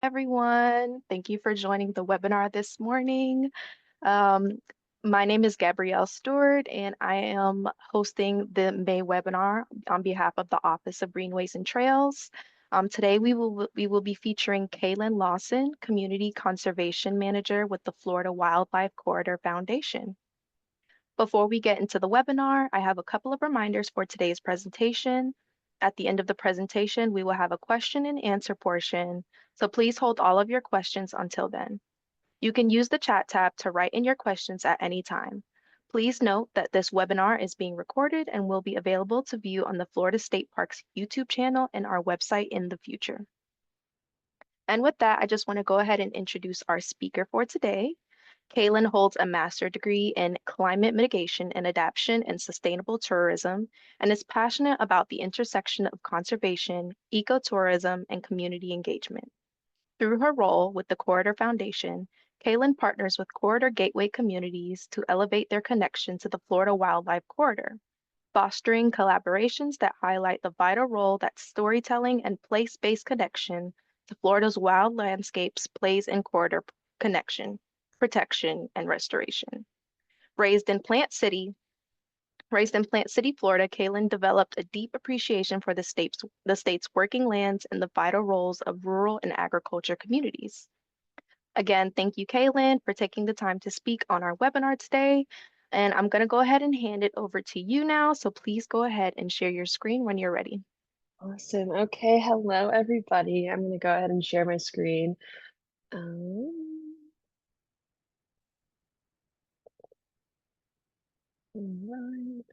Everyone. Thank you for joining the webinar this morning. Um, my name is Gabrielle Stewart, and I am hosting the May webinar on behalf of the Office of Greenways and Trails. Today, we will be featuring Kailyn Lawson, Community Conservation Manager with the Florida Wildlife Corridor Foundation. Before we get into the webinar, I have a couple of reminders for today's presentation. At the end of the presentation, we will have a question and answer portion, so please hold all of your questions until then. You can use the chat tab to write in your questions at any time. Please note that this webinar is being recorded and will be available to view on the Florida State Parks YouTube channel and our website in the future. And with that, I just want to go ahead and introduce our speaker for today. Kailyn holds a master's degree in climate mitigation and adaptation and sustainable tourism and is passionate about the intersection of conservation, ecotourism, and community engagement. Through her role with the Corridor Foundation, Kailyn partners with Corridor Gateway communities to elevate their connection to the Florida Wildlife Corridor, fostering collaborations that highlight the vital role that storytelling and place-based connection to Florida's wild landscapes plays in corridor connection, protection, and restoration. Raised in Plant City, Raised in Plant City, Florida, Kailyn developed a deep appreciation for the state's working lands and the vital roles of rural and agriculture communities. Again, thank you, Kailyn, for taking the time to speak on our webinar today. And I'm going to go ahead and hand it over to you now. So please go ahead and share your screen when you're ready. Awesome. Okay, hello everybody. I'm going to go ahead and share my screen. Right.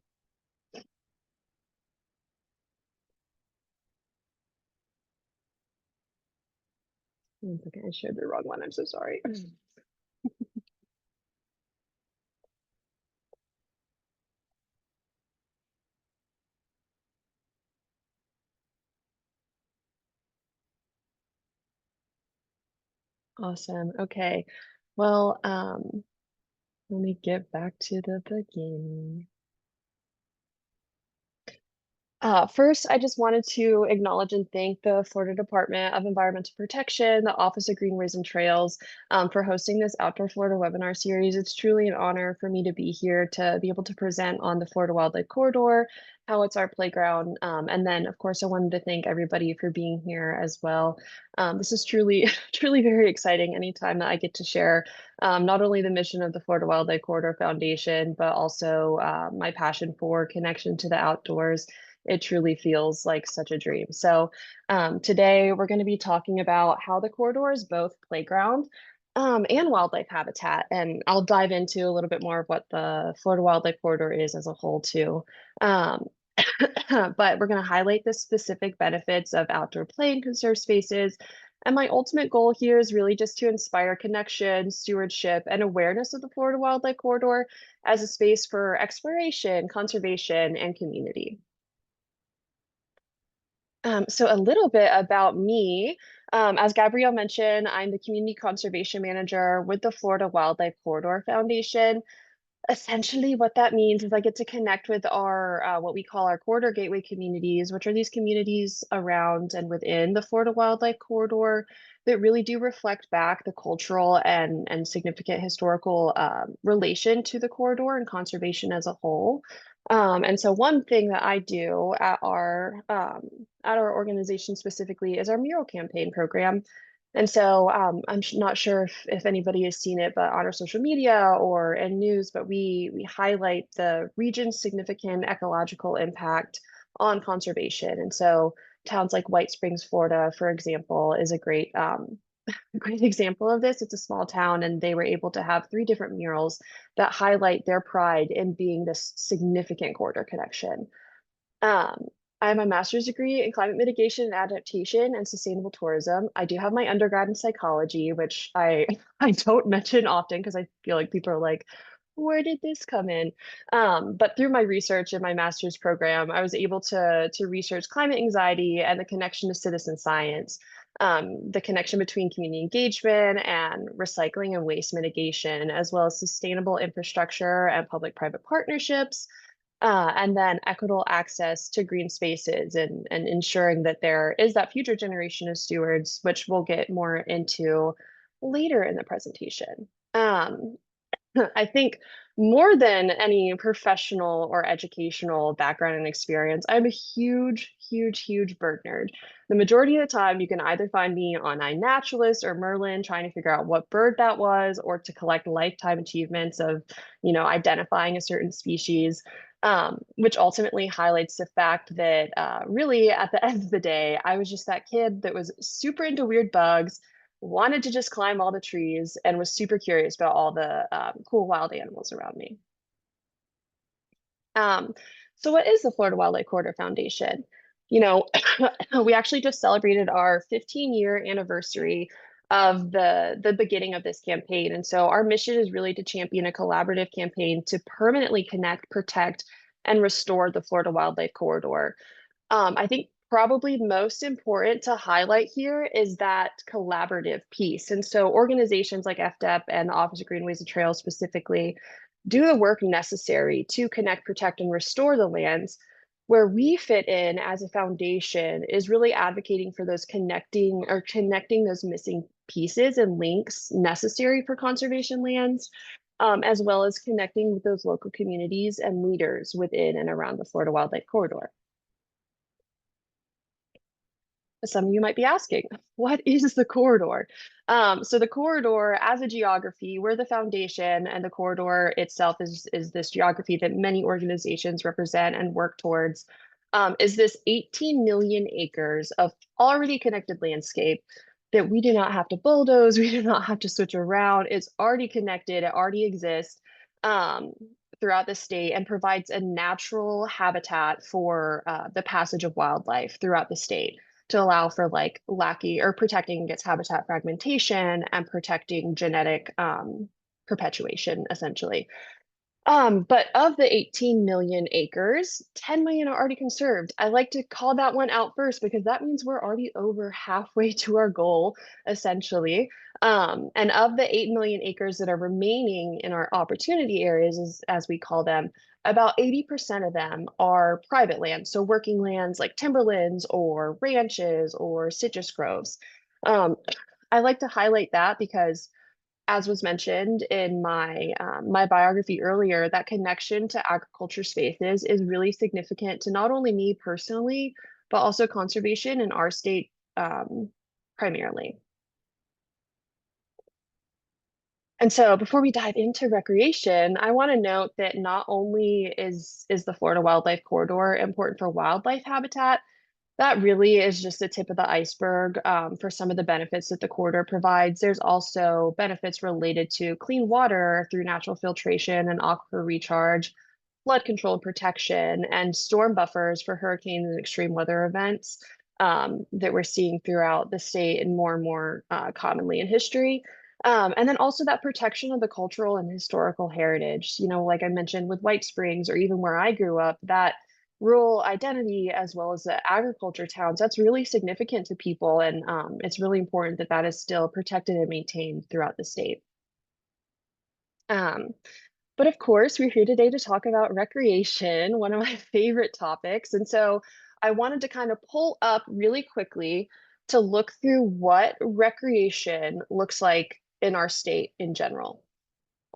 One second, I shared the wrong one. I'm so sorry. Awesome. Okay. Well, let me get back to the beginning. First, I just wanted to acknowledge and thank the Florida Department of Environmental Protection, the Office of Greenways and Trails, for hosting this Outdoor Florida webinar series. It's truly an honor for me to be here to be able to present on the Florida Wildlife Corridor, how it's our playground. And then, of course, I wanted to thank everybody for being here as well. This is truly, truly very exciting anytime that I get to share not only the mission of the Florida Wildlife Corridor Foundation, but also my passion for connection to the outdoors. It truly feels like such a dream. So today we're going to be talking about how the corridor is both playground and wildlife habitat. And I'll dive into a little bit more of what the Florida Wildlife Corridor is as a whole too. Um, but we're going to highlight the specific benefits of outdoor play and conserved spaces. And my ultimate goal here is really just to inspire connection, stewardship, and awareness of the Florida Wildlife Corridor as a space for exploration, conservation, and community. So a little bit about me. As Gabrielle mentioned, I'm the Community Conservation Manager with the Florida Wildlife Corridor Foundation. Essentially, what that means is I get to connect with our what we call our corridor gateway communities, which are these communities around and within the Florida Wildlife Corridor that really do reflect back the cultural and significant historical relation to the corridor and conservation as a whole. And so one thing that I do at our organization specifically is our mural campaign program. And so I'm not sure if anybody has seen it, but on our social media or in news, but we highlight the region's significant ecological impact on conservation. And so towns like White Springs, Florida, for example, is a great example of this. It's a small town, and they were able to have 3 different murals that highlight their pride in being this significant corridor connection. Um, I have my master's degree in climate mitigation and adaptation and sustainable tourism. I do have my undergrad in psychology, which I don't mention often because I feel like people are like, where did this come in? But through my research in my master's program, I was able to research climate anxiety and the connection to citizen science, the connection between community engagement and recycling and waste mitigation, as well as sustainable infrastructure and public-private partnerships. And then equitable access to green spaces and ensuring that there is that future generation of stewards, which we'll get more into later in the presentation. I think more than any professional or educational background and experience, I'm a huge bird nerd. The majority of the time, you can either find me on iNaturalist or Merlin trying to figure out what bird that was, or to collect lifetime achievements of, identifying a certain species, which ultimately highlights the fact that really at the end of the day, I was just that kid that was super into weird bugs, wanted to just climb all the trees, and was super curious about all the cool wild animals around me. Um, so what is the Florida Wildlife Corridor Foundation? You know, we actually just celebrated our 15-year anniversary of the beginning of this campaign. And so our mission is really to champion a collaborative campaign to permanently connect, protect, and restore the Florida Wildlife Corridor. I think probably most important to highlight here is that collaborative piece. And so organizations like FDEP and the Office of Greenways and Trails specifically do the work necessary to connect, protect, and restore the lands. Where we fit in as a foundation is really advocating for those connecting those missing pieces and links necessary for conservation lands, as well as connecting with those local communities and leaders within and around the Florida Wildlife Corridor. Some of you might be asking, what is the corridor? So the corridor, as a geography, we're the foundation, and the corridor itself is this geography that many organizations represent and work towards. Is this 18 million acres of already connected landscape that we do not have to bulldoze, we do not have to switch around. It's already connected, it already exists um, throughout the state, and provides a natural habitat for the passage of wildlife throughout the state to allow for like lacking or protecting against habitat fragmentation and protecting genetic perpetuation, essentially. But of the 18 million acres, 10 million are already conserved. I like to call that one out first because that means we're already over halfway to our goal, essentially. And of the 8 million acres that are remaining in our opportunity areas, as we call them, about 80% of them are private lands. So working lands like timberlands or ranches or citrus groves. Um, I like to highlight that because, as was mentioned in my biography earlier, that connection to agriculture spaces is really significant to not only me personally, but also conservation in our state primarily. And so before we dive into recreation, I want to note that not only is the Florida Wildlife Corridor important for wildlife habitat, that really is just the tip of the iceberg for some of the benefits that the corridor provides. There's also benefits related to clean water through natural filtration and aquifer recharge, flood control and protection, and storm buffers for hurricanes and extreme weather events that we're seeing throughout the state and more commonly in history. And then also that protection of the cultural and historical heritage, like I mentioned with White Springs, or even where I grew up, that rural identity as well as the agriculture towns, that's really significant to people. And it's really important that that is still protected and maintained throughout the state. Um, but of course, we're here today to talk about recreation, one of my favorite topics. And so I wanted to kind of pull up really quickly to look through what recreation looks like in our state in general.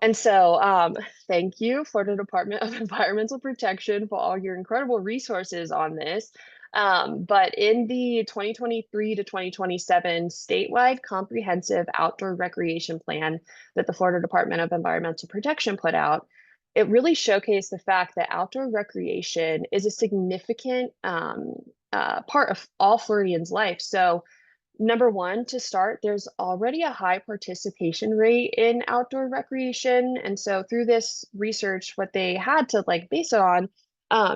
And so, thank you, Florida Department of Environmental Protection, for all your incredible resources on this. But in the 2023 to 2027 statewide comprehensive outdoor recreation plan that the Florida Department of Environmental Protection put out, it really showcased the fact that outdoor recreation is a significant part of all Floridians' life. So, number one, to start, there's already a high participation rate in outdoor recreation. And so through this research, what they had to like base it on,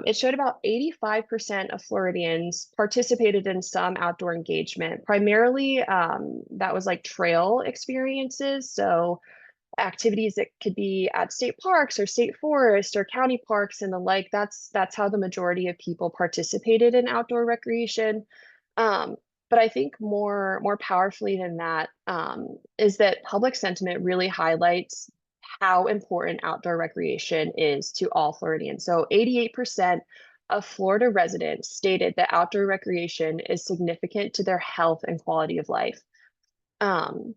it showed about 85% of Floridians participated in some outdoor engagement. Primarily, that was like trail experiences. So activities that could be at state parks or state forests or county parks and the like. That's how the majority of people participated in outdoor recreation. Um, but I think more powerfully than that is that public sentiment really highlights how important outdoor recreation is to all Floridians. So 88% of Florida residents stated that outdoor recreation is significant to their health and quality of life. Um,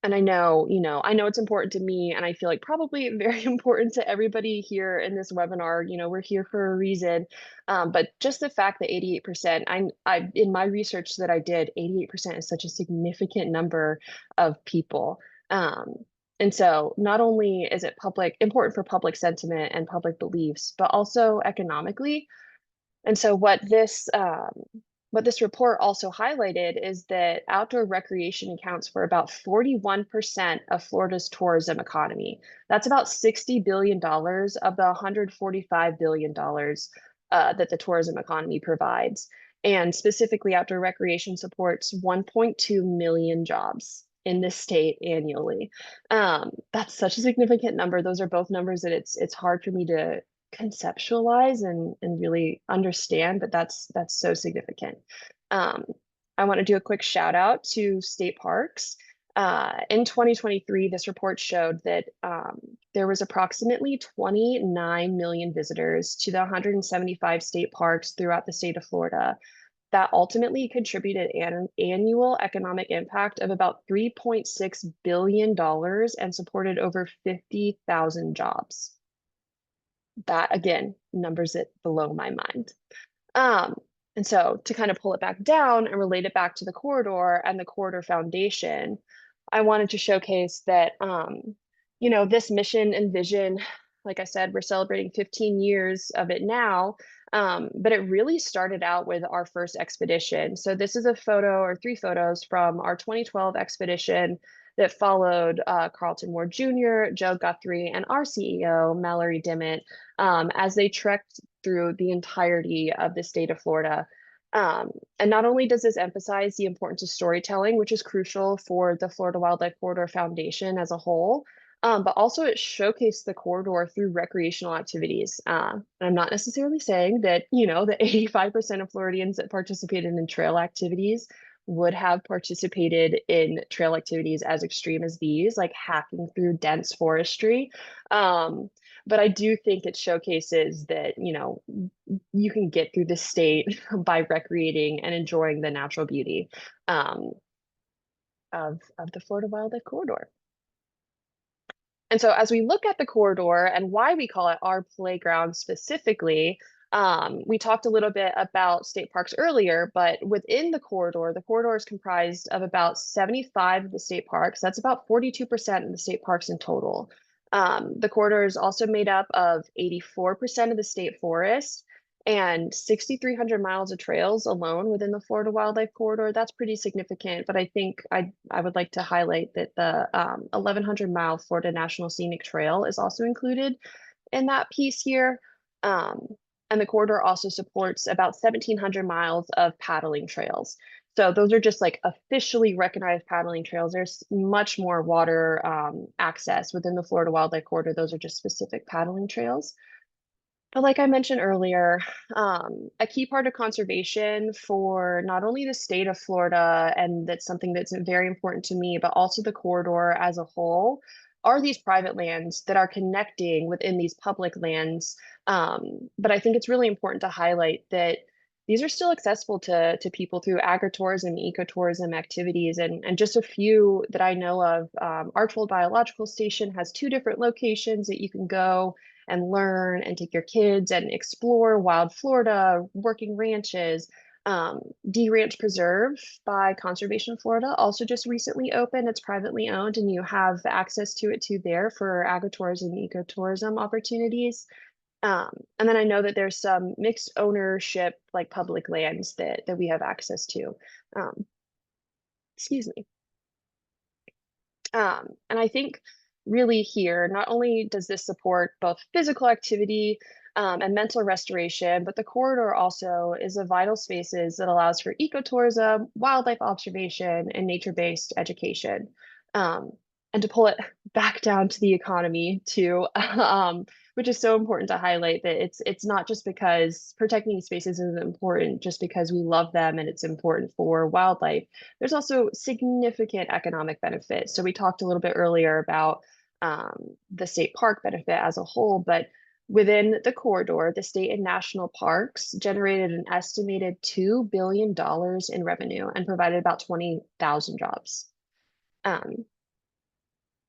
and I know it's important to me, and I feel like probably very important to everybody here in this webinar. We're here for a reason. But just the fact that 88%, in my research that I did, 88% is such a significant number of people. Um, and so not only is it important for public sentiment and public beliefs, but also economically. And so what this report also highlighted is that outdoor recreation accounts for about 41% of Florida's tourism economy. That's about $60 billion of the $145 billion that the tourism economy provides. And specifically, outdoor recreation supports 1.2 million jobs in this state annually. That's such a significant number. Those are both numbers that it's hard for me to conceptualize and really understand, but that's so significant. Um, I want to do a quick shout out to state parks. In 2023, this report showed that there was approximately 29 million visitors to the 175 state parks throughout the state of Florida. That ultimately contributed an annual economic impact of about $3.6 billion and supported over 50,000 jobs. That again, numbers it below my mind. Um, and so to kind of pull it back down and relate it back to the corridor and the corridor foundation, I wanted to showcase that, this mission and vision, like I said, we're celebrating 15 years of it now, but it really started out with our first expedition. So this is a photo or three photos from our 2012 expedition that followed Carlton Moore Jr., Joe Guthrie, and our CEO, Mallory Dimmitt, as they trekked through the entirety of the state of Florida. And not only does this emphasize the importance of storytelling, which is crucial for the Florida Wildlife Corridor Foundation as a whole, but also it showcased the corridor through recreational activities. And I'm not necessarily saying that, the 85% of Floridians that participated in trail activities would have participated in trail activities as extreme as these, like hacking through dense forestry. But I do think it showcases that, you can get through the state by recreating and enjoying the natural beauty um, of the Florida Wildlife Corridor. And so as we look at the corridor and why we call it our playground specifically, we talked a little bit about state parks earlier, but within the corridor is comprised of about 75 of the state parks. That's about 42% of the state parks in total. The corridor is also made up of 84% of the state forest and 6,300 miles of trails alone within the Florida Wildlife Corridor. That's pretty significant, but I think I would like to highlight that the 1,100-mile Florida National Scenic Trail is also included in that piece here. And the corridor also supports about 1,700 miles of paddling trails. So those are just like officially recognized paddling trails. There's much more water access within the Florida Wildlife Corridor. Those are just specific paddling trails. But like I mentioned earlier, a key part of conservation for not only the state of Florida, and that's something that's very important to me, but also the corridor as a whole, are these private lands that are connecting within these public lands. But I think it's really important to highlight that these are still accessible to people through agritourism, ecotourism activities, and just a few that I know of. Archbold Biological Station has 2 different locations that you can go and learn and take your kids and explore wild Florida, working ranches. D Ranch Preserve by Conservation Florida also just recently opened. It's privately owned, and you have access to it too there for agritourism and ecotourism opportunities. And then I know that there's some mixed ownership, like public lands that we have access to. Um, excuse me. And I think really here, not only does this support both physical activity and mental restoration, but the corridor also is a vital spaces that allows for ecotourism, wildlife observation, and nature-based education. Um, and to pull it back down to the economy too, which is so important to highlight that it's not just because protecting these spaces is important just because we love them and it's important for wildlife. There's also significant economic benefits. So we talked a little bit earlier about the state park benefit as a whole, but within the corridor, the state and national parks generated an estimated $2 billion in revenue and provided about 20,000 jobs. Um,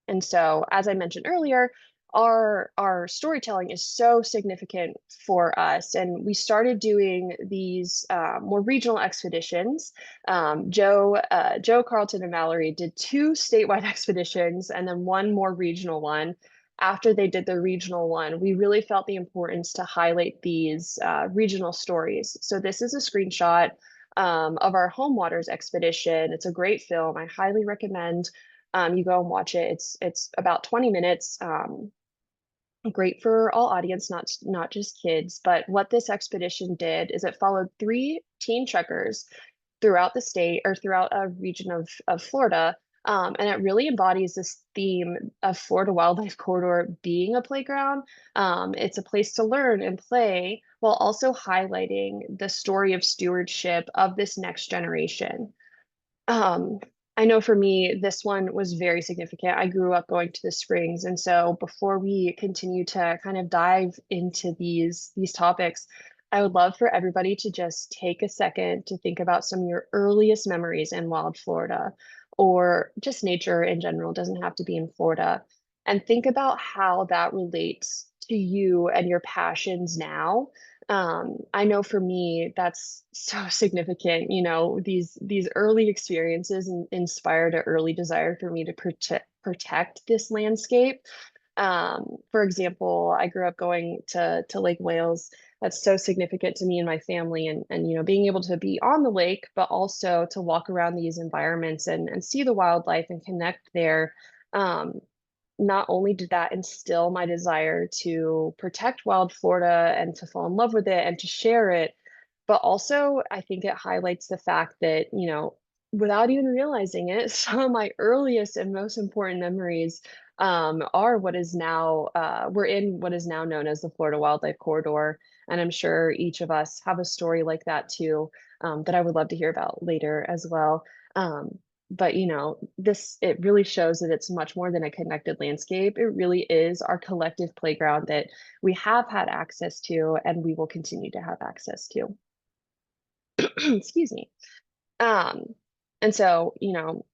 and so, as I mentioned earlier, our storytelling is so significant for us, and we started doing these more regional expeditions. Joe Carlton and Mallory did two statewide expeditions, and then one more regional one. After they did the regional one, we really felt the importance to highlight these regional stories. So this is a screenshot of our Home Waters expedition. It's a great film. I highly recommend you go and watch it. It's about 20 minutes. Great for all audience, not just kids. But what this expedition did is it followed three teen trekkers throughout the state or throughout a region of Florida. And it really embodies this theme of Florida Wildlife Corridor being a playground. It's a place to learn and play while also highlighting the story of stewardship of this next generation. Um, I know for me, this one was very significant. I grew up going to the Springs, and so before we continue to kind of dive into these topics, I would love for everybody to just take a second to think about some of your earliest memories in wild Florida, or just nature in general, doesn't have to be in Florida, and think about how that relates to you and your passions now. I know for me, that's so significant. You know, these early experiences inspired an early desire for me to protect this landscape. For example, I grew up going to Lake Wales. That's so significant to me and my family, and you know, being able to be on the lake, but also to walk around these environments and see the wildlife and connect there. Um, Not only did that instill my desire to protect wild Florida and to fall in love with it and to share it, but also I think it highlights the fact that, you know, without even realizing it, some of my earliest and most important memories are what is now, we're in what is now known as the Florida Wildlife Corridor. And I'm sure each of us have a story like that too, that I would love to hear about later as well. Um, but you know, this it really shows that it's much more than a connected landscape. It really is our collective playground that we have had access to and we will continue to have access to. Excuse me. Um, and so, you know,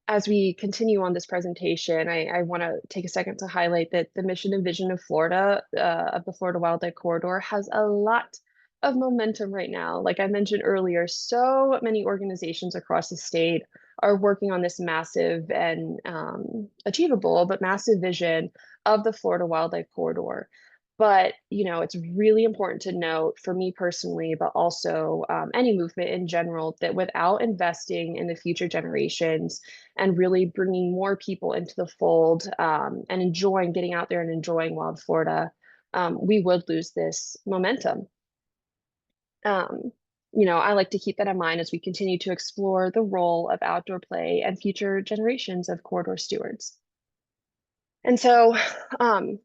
as we continue on this presentation, I want to take a second to highlight that the mission and vision of Florida, of the Florida Wildlife Corridor, has a lot of momentum right now. Like I mentioned earlier, so many organizations across the state are working on this massive and achievable, but massive vision of the Florida Wildlife Corridor. But, you know, it's really important to note for me personally, but also any movement in general, that without investing in the future generations and really bringing more people into the fold and enjoying getting out there and enjoying wild Florida, we would lose this momentum. Um, you know, I like to keep that in mind as we continue to explore the role of outdoor play and future generations of corridor stewards. And so, um,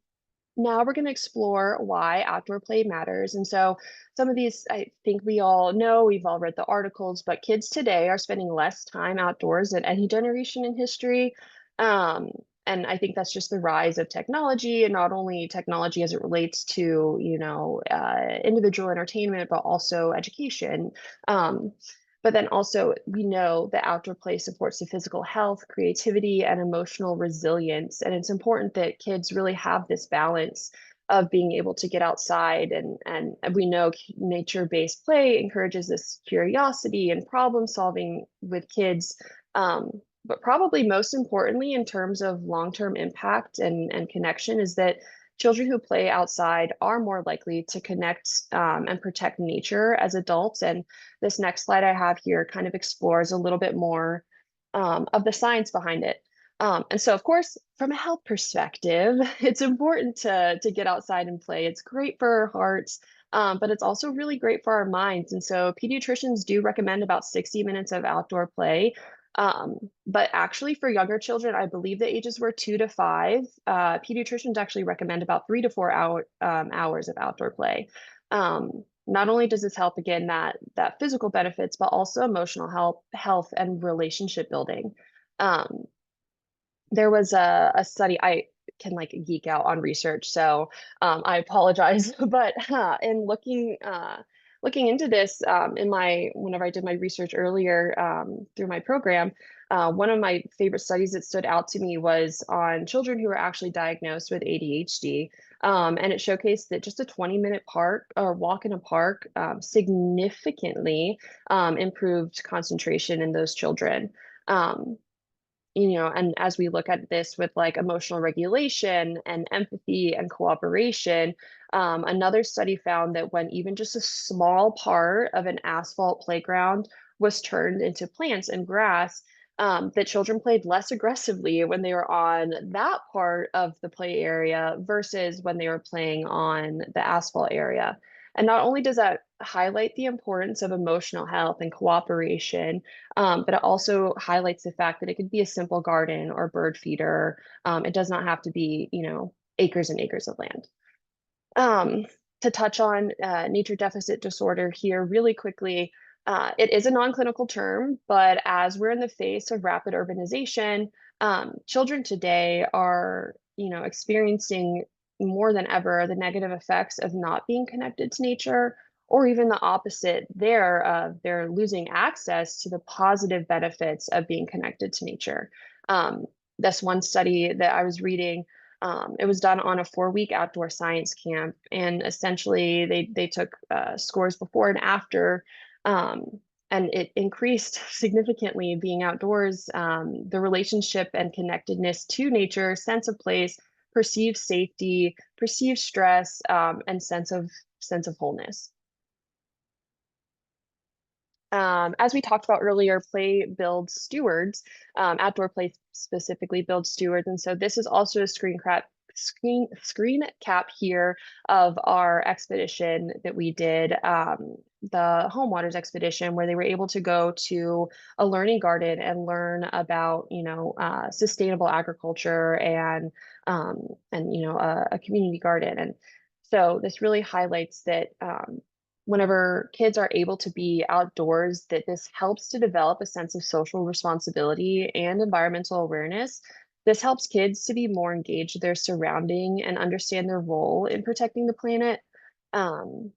now we're going to explore why outdoor play matters. And so some of these, I think we all know, we've all read the articles, but kids today are spending less time outdoors than any generation in history. Um, and I think that's just the rise of technology, and not only technology as it relates to, you know, individual entertainment, but also education. Um, but then also, we know that outdoor play supports the physical health, creativity, and emotional resilience. And it's important that kids really have this balance of being able to get outside. And we know nature-based play encourages this curiosity and problem solving with kids. But probably most importantly, in terms of long-term impact and connection, is that children who play outside are more likely to connect and protect nature as adults. And this next slide I have here kind of explores a little bit more of the science behind it. And so, of course, from a health perspective, it's important to get outside and play. It's great for our hearts, but it's also really great for our minds. And so pediatricians do recommend about 60 minutes of outdoor play. But actually for younger children, I believe the ages were 2 to 5. Pediatricians actually recommend about 3 to 4 hours of outdoor play. Not only does this help again that physical benefits, but also emotional health and relationship building. Um, there was a study. can like geek out on research, so I apologize. But in looking into this, in my whenever I did my research earlier through my program, one of my favorite studies that stood out to me was on children who were actually diagnosed with ADHD. And it showcased that just a 20-minute park or walk in a park significantly improved concentration in those children. Um, and as we look at this with like emotional regulation and empathy and cooperation, another study found that when even just a small part of an asphalt playground was turned into plants and grass, that children played less aggressively when they were on that part of the play area versus when they were playing on the asphalt area. And not only does that highlight the importance of emotional health and cooperation, but it also highlights the fact that it could be a simple garden or bird feeder. It does not have to be, acres and acres of land. Um, to touch on nature deficit disorder here really quickly, it is a non-clinical term, but as we're in the face of rapid urbanization, children today are, experiencing more than ever the negative effects of not being connected to nature, or even the opposite there of they're losing access to the positive benefits of being connected to nature. This one study that I was reading, it was done on a 4-week outdoor science camp, and essentially they took scores before and after, um, and it increased significantly being outdoors, the relationship and connectedness to nature, sense of place, perceived safety, perceived stress, and sense of wholeness. As we talked about earlier, play builds stewards. Outdoor play specifically builds stewards, and so this is also a screen cap here of our expedition that we did, the Home Waters expedition, where they were able to go to a learning garden and learn about, sustainable agriculture and a community garden. And so this really highlights that whenever kids are able to be outdoors, that this helps to develop a sense of social responsibility and environmental awareness. This helps kids to be more engaged with their surrounding and understand their role in protecting the planet. Um,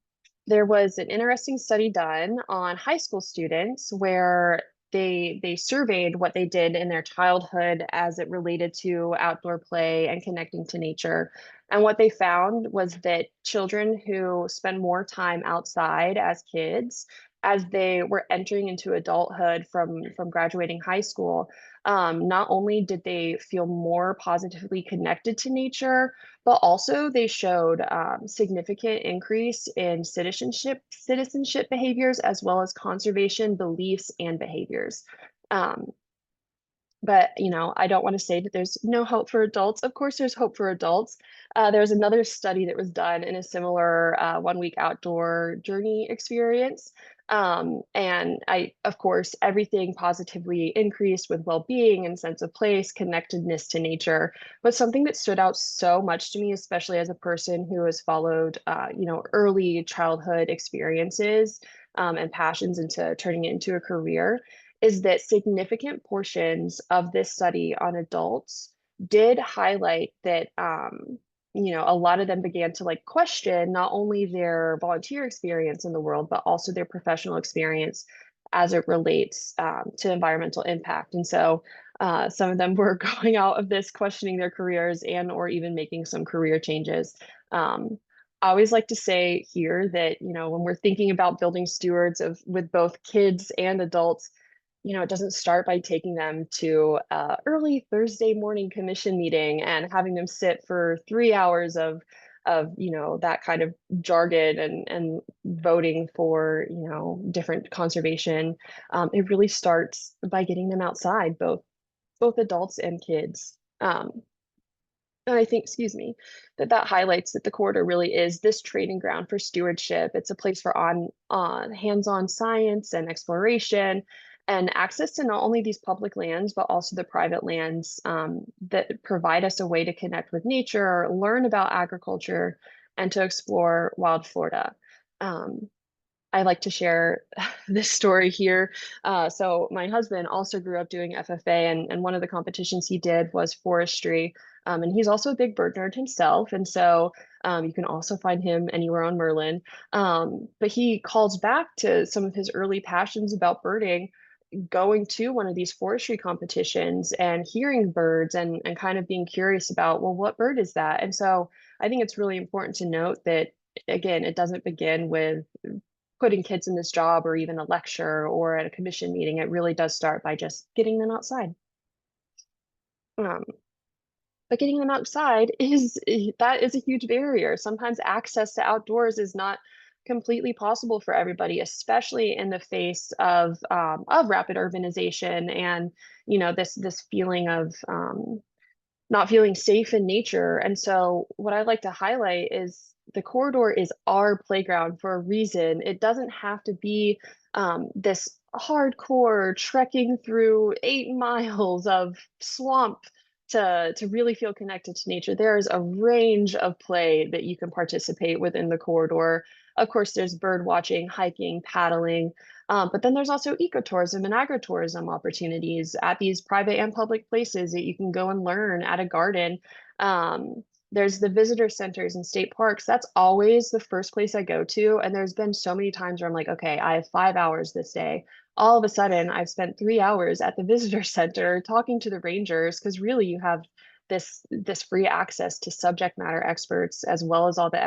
there was an interesting study done on high school students where they surveyed what they did in their childhood as it related to outdoor play and connecting to nature. And what they found was that children who spend more time outside as kids, as they were entering into adulthood from graduating high school, not only did they feel more positively connected to nature, but also they showed significant increase in citizenship behaviors as well as conservation beliefs and behaviors. Um, but I don't want to say that there's no hope for adults. Of course, there's hope for adults. There was another study that was done in a similar 1-week outdoor journey experience. And of course, everything positively increased with well-being and sense of place, connectedness to nature. But something that stood out so much to me, especially as a person who has followed, early childhood experiences and passions into turning it into a career, is that significant portions of this study on adults did highlight that a lot of them began to like question not only their volunteer experience in the world but also their professional experience as it relates to environmental impact. And so some of them were going out of this questioning their careers and or even making some career changes. I always like to say here that when we're thinking about building stewards of with both kids and adults, it doesn't start by taking them to a early Thursday morning commission meeting and having them sit for 3 hours of that kind of jargon and voting for different conservation. It really starts by getting them outside, both adults and kids. And I think, excuse me, that highlights that the corridor really is this training ground for stewardship. It's a place for on hands-on science and exploration and access to not only these public lands, but also the private lands that provide us a way to connect with nature, learn about agriculture, and to explore wild Florida. Um, I like to share this story here. So my husband also grew up doing FFA, and one of the competitions he did was forestry. And he's also a big bird nerd himself. And so you can also find him anywhere on Merlin. But he calls back to some of his early passions about birding, going to one of these forestry competitions and hearing birds and kind of being curious about, well, what bird is that? And so I think it's really important to note that, again, it doesn't begin with putting kids in this job or even a lecture or at a commission meeting. It really does start by just getting them outside. Um, but getting them outside is that is a huge barrier. Sometimes access to outdoors is not completely possible for everybody, especially in the face of rapid urbanization and this feeling of not feeling safe in nature. And so, what I'd like to highlight is the corridor is our playground for a reason. It doesn't have to be this hardcore trekking through 8 miles of swamp to really feel connected to nature. There is a range of play that you can participate within the corridor. Of course, there's bird watching, hiking, paddling, but then there's also ecotourism and agritourism opportunities at these private and public places that you can go and learn at a garden. There's the visitor centers and state parks. That's always the first place I go to. And there's been so many times where I'm like, okay, I have 5 hours this day. All of a sudden, I've spent 3 hours at the visitor center talking to the rangers because really you have this free access to subject matter experts as well as all the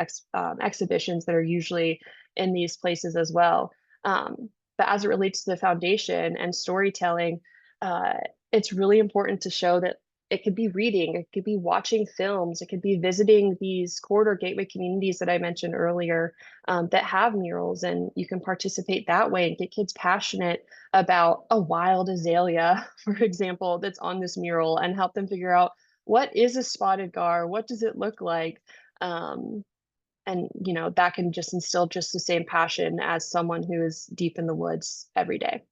exhibitions that are usually in these places as well. But as it relates to the foundation and storytelling, uh, it's really important to show that it could be reading, it could be watching films, it could be visiting these corridor gateway communities that I mentioned earlier, that have murals, and you can participate that way and get kids passionate about a wild azalea, for example, that's on this mural and help them figure out what is a spotted gar, what does it look like? Um, and that can just instill just the same passion as someone who is deep in the woods every day.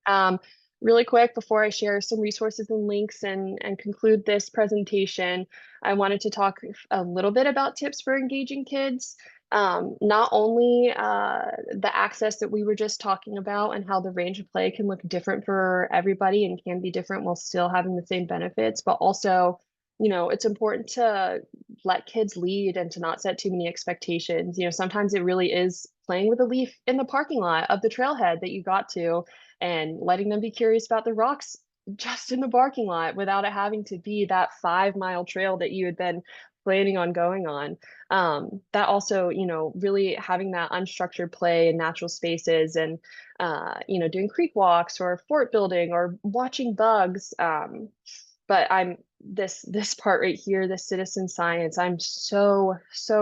um, really quick before I share some resources and links and conclude this presentation, I wanted to talk a little bit about tips for engaging kids. Not only the access that we were just talking about and how the range of play can look different for everybody and can be different while still having the same benefits, but also, it's important to let kids lead and to not set too many expectations. Sometimes it really is playing with a leaf in the parking lot of the trailhead that you got to, and letting them be curious about the rocks just in the parking lot without it having to be that 5 mile trail that you had been planning on going on. That also, really having that unstructured play in natural spaces and, doing creek walks or fort building or watching bugs. But this part right here, the citizen science, I'm so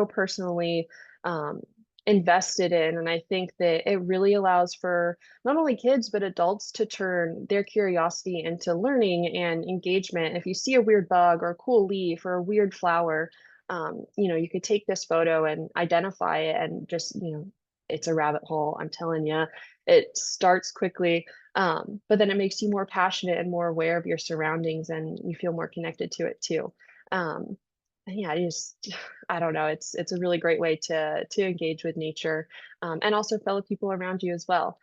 personally um, invested in, and I think that it really allows for not only kids but adults to turn their curiosity into learning and engagement. If you see a weird bug or a cool leaf or a weird flower, you could take this photo and identify it, and just, it's a rabbit hole. I'm telling you, it starts quickly, but then it makes you more passionate and more aware of your surroundings, and you feel more connected to it too. Um, and yeah, I don't know. It's a really great way to engage with nature, and also fellow people around you as well.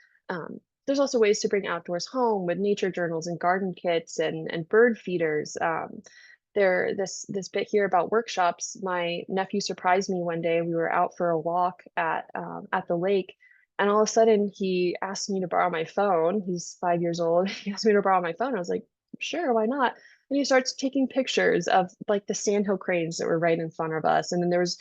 There's also ways to bring outdoors home with nature journals and garden kits and bird feeders. This bit here about workshops. My nephew surprised me one day. We were out for a walk at the lake, and all of a sudden he asked me to borrow my phone. He's 5 years old. He asked me to borrow my phone. I was like, sure, why not? And he starts taking pictures of like the sandhill cranes that were right in front of us, and then there was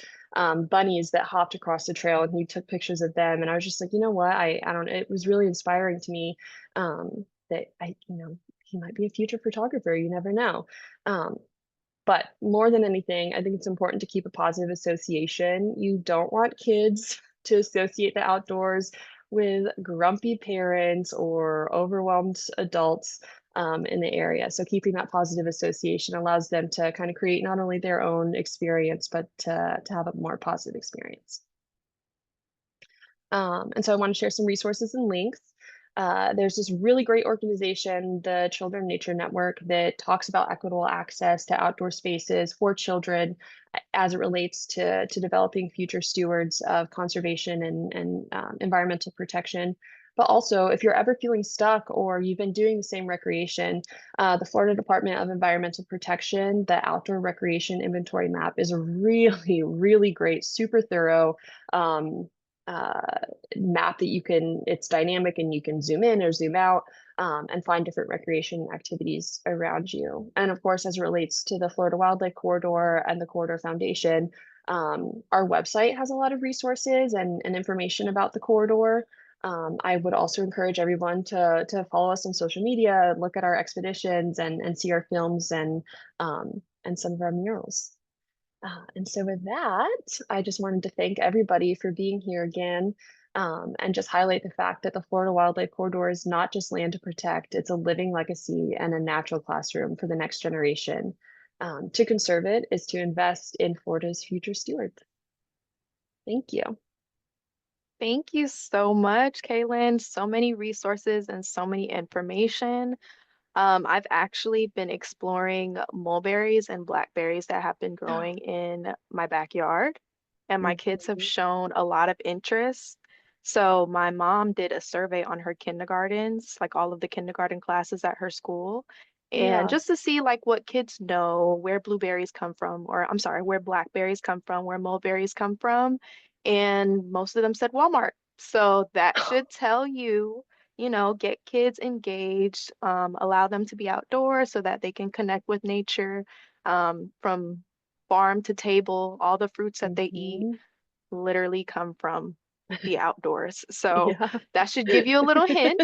bunnies that hopped across the trail, and he took pictures of them. And I was just like, you know what? I don't. It was really inspiring to me, that he might be a future photographer. You never know. Um, but more than anything, I think it's important to keep a positive association. You don't want kids to associate the outdoors with grumpy parents or overwhelmed adults in the area. So keeping that positive association allows them to kind of create not only their own experience, but to have a more positive experience. And so I want to share some resources and links. There's this really great organization, the Children Nature Network, that talks about equitable access to outdoor spaces for children as it relates to developing future stewards of conservation and environmental protection. But also, if you're ever feeling stuck or you've been doing the same recreation, the Florida Department of Environmental Protection, the Outdoor Recreation Inventory Map is a really, really great, super thorough um, uh, map that it's dynamic and you can zoom in or zoom out and find different recreation activities around you. And of course, as it relates to the Florida Wildlife Corridor and the Corridor Foundation, our website has a lot of resources and information about the corridor. I would also encourage everyone to follow us on social media, look at our expeditions and see our films and some of our murals. And so with that, I just wanted to thank everybody for being here again, and just highlight the fact that the Florida Wildlife Corridor is not just land to protect, it's a living legacy and a natural classroom for the next generation. To conserve it is to invest in Florida's future stewards. Thank you. Thank you so much, Kaylin. So many resources and so many information. I've actually been exploring mulberries and blackberries that have been growing in my backyard, and my kids have Mhm. shown a lot of interest. So my mom did a survey on her kindergartens, like all of the kindergarten classes at her school, and Yeah. just to see like what kids know, where blueberries come from, or I'm sorry, where blackberries come from, where mulberries come from, and most of them said Walmart. So that should tell you, get kids engaged, allow them to be outdoors so that they can connect with nature, from farm to table. All the fruits that they eat Mhm. literally come from the outdoors. So Yeah. that should give you a little hint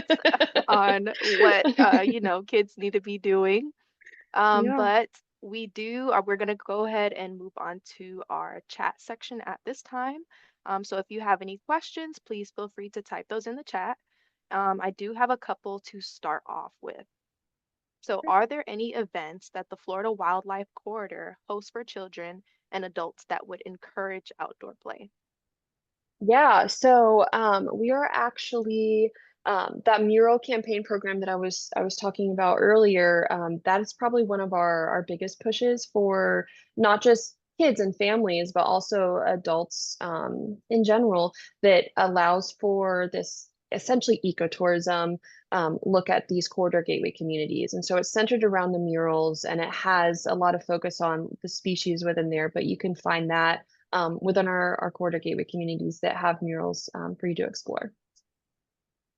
on what, kids need to be doing. Yeah. But we're going to go ahead and move on to our chat section at this time. So if you have any questions, please feel free to type those in the chat. I do have a couple to start off with. So, are there any events that the Florida Wildlife Corridor hosts for children and adults that would encourage outdoor play? Yeah, so we are actually that mural campaign program that I was talking about earlier. That is probably one of our biggest pushes for not just kids and families, but also adults in general. That allows for this essentially ecotourism look at these corridor gateway communities, and so it's centered around the murals, and it has a lot of focus on the species within there. But you can find that within our corridor gateway communities that have murals for you to explore.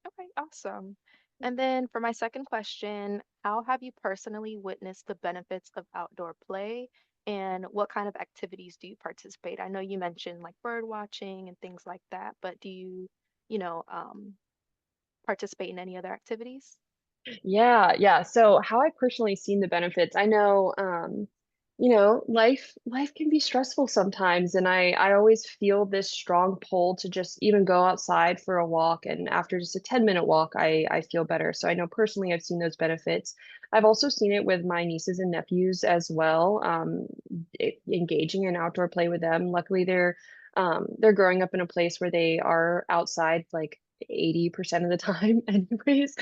Okay, awesome. And then for my second question, how have you personally witnessed the benefits of outdoor play and what kind of activities do you participate? I know you mentioned like bird watching and things like that, but do you, you know, um, participate in any other activities? Yeah, yeah. So how I personally seen the benefits, I know, life can be stressful sometimes, and I always feel this strong pull to just even go outside for a walk, and after just a 10-minute walk, I feel better. So I know personally I've seen those benefits. I've also seen it with my nieces and nephews as well, engaging in outdoor play with them. Luckily, they're growing up in a place where they are outside like 80% of the time anyways.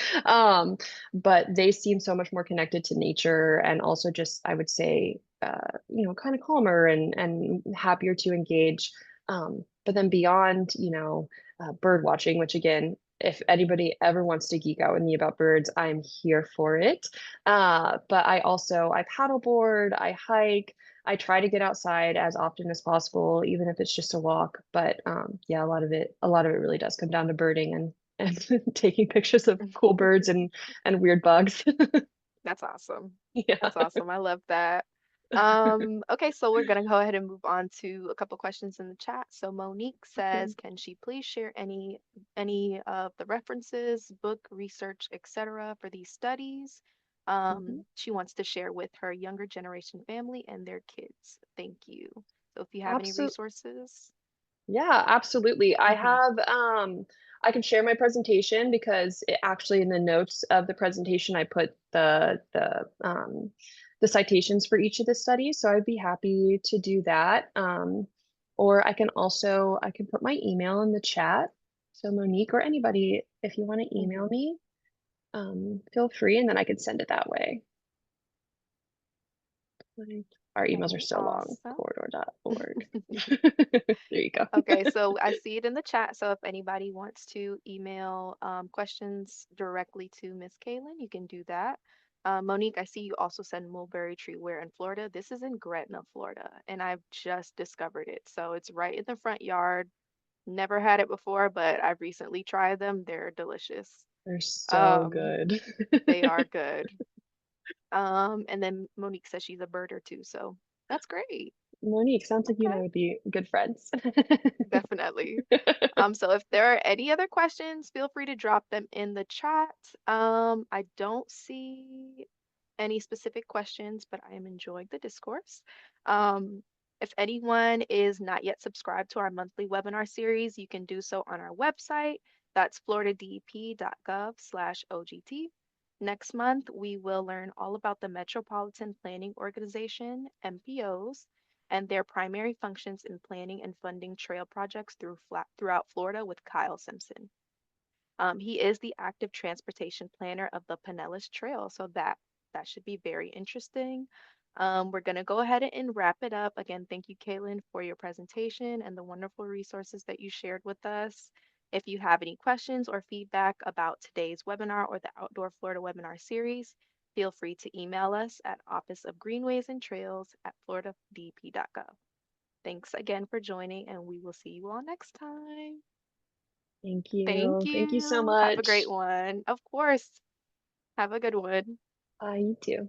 But they seem so much more connected to nature and also just, I would say, kind of calmer and happier to engage. But then beyond, bird watching, which again, if anybody ever wants to geek out with me about birds, I'm here for it. But I paddleboard, I hike, I try to get outside as often as possible, even if it's just a walk. But yeah, a lot of it really does come down to birding and taking pictures of cool birds and weird bugs. That's awesome. Yeah. That's awesome. I love that. Okay, so we're gonna go ahead and move on to a couple questions in the chat. So Monique says, can she please share any of the references, book research, etc. for these studies? Mhm. She wants to share with her younger generation family and their kids. Thank you. So if you have any Absolutely. resources. Yeah, absolutely. I Hmm. have I can share my presentation because it actually in the notes of the presentation I put the citations for each of the studies, so I'd be happy to do that. Or I can put my email in the chat. So Monique or anybody, if you want to email Hmm. me. feel free, and then I could send it that way. Like, our emails are Okay, so long, awesome. corridor.org. There you go. Okay, so I see it in the chat. So if anybody wants to email questions directly to Miss Kaylin, you can do that. Monique, I see you also send mulberry tree where in Florida. This is in Gretna, Florida, and I've just discovered it. So it's right in the front yard. Never had it before, but I've recently tried them. They're delicious. They're so Um, good. they are good. And then Monique says she's a birder too, so that's great. Monique, sounds like you and Okay, I would be good friends. definitely. So if there are any other questions, feel free to drop them in the chat. I don't see any specific questions, but I am enjoying the discourse. Um, if anyone is not yet subscribed to our monthly webinar series, you can do so on our website. That's floridadep.gov/OGT. Next month, we will learn all about the Metropolitan Planning Organization, MPOs, and their primary functions in planning and funding trail projects throughout Florida with Kyle Simpson. He is the active transportation planner of the Pinellas Trail, so that should be very interesting. We're going to go ahead and wrap it up. Again, thank you, Kaylin, for your presentation and the wonderful resources that you shared with us. If you have any questions or feedback about today's webinar or the Outdoor Florida webinar series, feel free to email us at Office of Greenways and Trails at floridadp.gov. Thanks again for joining, and we will see you all next time. Thank Thank you. Thank you so you. Have a great much. one. Of course. Have a good one. You too.